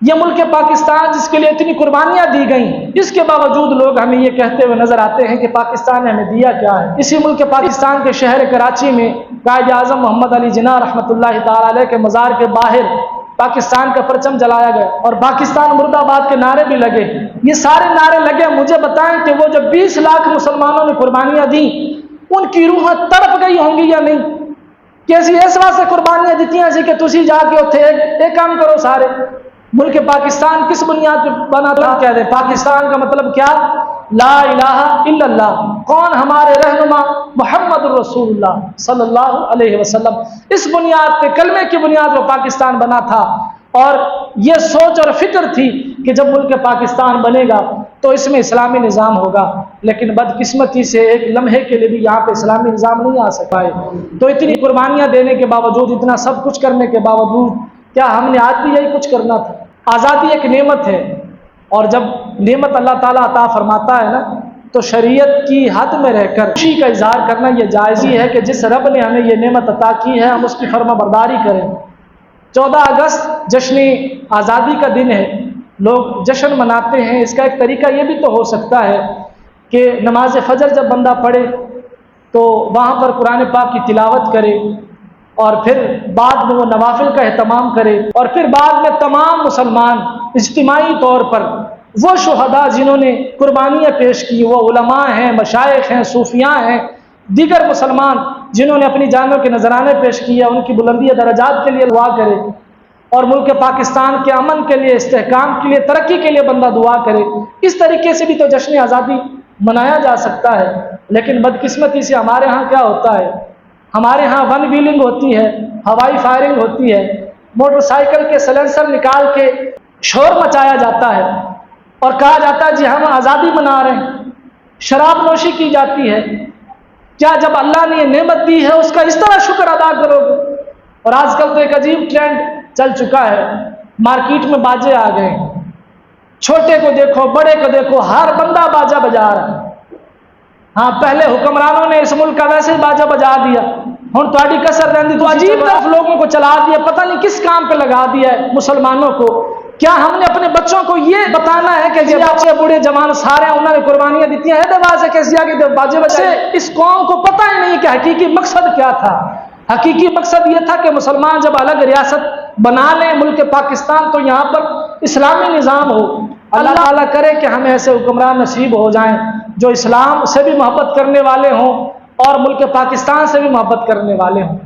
یہ ملک پاکستان جس کے لیے اتنی قربانیاں دی گئیں، اس کے باوجود لوگ ہمیں یہ کہتے ہوئے نظر آتے ہیں کہ پاکستان نے ہمیں دیا کیا ہے۔ اسی ملک پاکستان کے شہر کراچی میں قائد اعظم محمد علی جناح رحمۃ اللہ تعالی علیہ کے مزار کے باہر پاکستان کا پرچم جلایا گیا اور پاکستان مرد آباد کے نعرے بھی لگے۔ یہ سارے نعرے لگے، مجھے بتائیں کہ وہ جو 20 لاکھ مسلمانوں نے قربانیاں دیں ان کی روحیں تڑپ گئی ہوں گی یا نہیں؟ کیسی اس واسطے قربانیاں دیتی ہیں کہ تسی جا کے اتنے ایک کام کرو سارے۔ ملک پاکستان کس بنیاد پہ بنا تھا؟ کہہ دیں پاکستان کا مطلب کیا؟ لا الہ الا اللہ۔ کون؟ ہمارے رہنما محمد الرسول اللہ صلی اللہ علیہ وسلم۔ اس بنیاد پہ، کلمے کی بنیاد پہ پاکستان بنا تھا، اور یہ سوچ اور فکر تھی کہ جب ملک پاکستان بنے گا تو اس میں اسلامی نظام ہوگا، لیکن بدقسمتی سے ایک لمحے کے لیے بھی یہاں پہ اسلامی نظام نہیں آ سکا ہے۔ تو اتنی قربانیاں دینے کے باوجود، اتنا سب کچھ کرنے کے باوجود، کیا ہم نے آج بھی یہی کچھ کرنا تھا؟ آزادی ایک نعمت ہے، اور جب نعمت اللہ تعالیٰ عطا فرماتا ہے نا تو شریعت کی حد میں رہ کر خوشی کا اظہار کرنا یہ جائز ہی ہے کہ جس رب نے ہمیں یہ نعمت عطا کی ہے ہم اس کی فرما برداری کریں۔ 14 اگست جشن آزادی کا دن ہے، لوگ جشن مناتے ہیں۔ اس کا ایک طریقہ یہ بھی تو ہو سکتا ہے کہ نماز فجر جب بندہ پڑھے تو وہاں پر قرآن پاک کی تلاوت کرے، اور پھر بعد میں وہ نوافل کا اہتمام کرے، اور پھر بعد میں تمام مسلمان اجتماعی طور پر وہ شہداء جنہوں نے قربانیاں پیش کی، وہ علماء ہیں، مشائخ ہیں، صوفیاء ہیں، دیگر مسلمان جنہوں نے اپنی جانوں کے نذرانے پیش کیے، ان کی بلندی درجات کے لیے دعا کرے، اور ملک پاکستان کے امن کے لیے، استحکام کے لیے، ترقی کے لیے بندہ دعا کرے۔ اس طریقے سے بھی تو جشن آزادی منایا جا سکتا ہے، لیکن بدقسمتی سے ہمارے ہاں کیا ہوتا ہے؟ ہمارے ہاں ون ویلنگ ہوتی ہے، ہوائی فائرنگ ہوتی ہے، موٹر سائیکل کے سلنسر نکال کے شور مچایا جاتا ہے، اور کہا جاتا ہے جی ہم آزادی منا رہے ہیں، شراب نوشی کی جاتی ہے۔ کیا جب اللہ نے یہ نعمت دی ہے اس کا اس طرح شکر ادا کرو گے؟ اور آج کل تو ایک عجیب ٹرینڈ چل چکا ہے، مارکیٹ میں باجے آ گئے، چھوٹے کو دیکھو بڑے کو دیکھو، ہر بندہ باجا بجا رہا ہے۔ ہاں پہلے حکمرانوں نے اس ملک کا ویسے ہی باجا بجا دیا، ہن تھوڑی کسر رہندی تو عجیب طرف لوگوں کو چلا دیا، پتہ نہیں کس کام پہ لگا دیا ہے مسلمانوں کو۔ کیا ہم نے اپنے بچوں کو یہ بتانا ہے کہ یہ بچے بوڑھے جوان سارے انہوں نے قربانیاں دیتی ہیں سے کیسی آگے باجے بجے؟ اس قوم کو پتہ ہی نہیں کہ حقیقی مقصد کیا تھا۔ حقیقی مقصد یہ تھا کہ مسلمان جب الگ ریاست بنا لیں ملک پاکستان تو یہاں پر اسلامی نظام ہو۔ اللہ تعالیٰ کرے کہ ہمیں ایسے حکمران نصیب ہو جائیں جو اسلام سے بھی محبت کرنے والے ہوں اور ملک پاکستان سے بھی محبت کرنے والے ہوں۔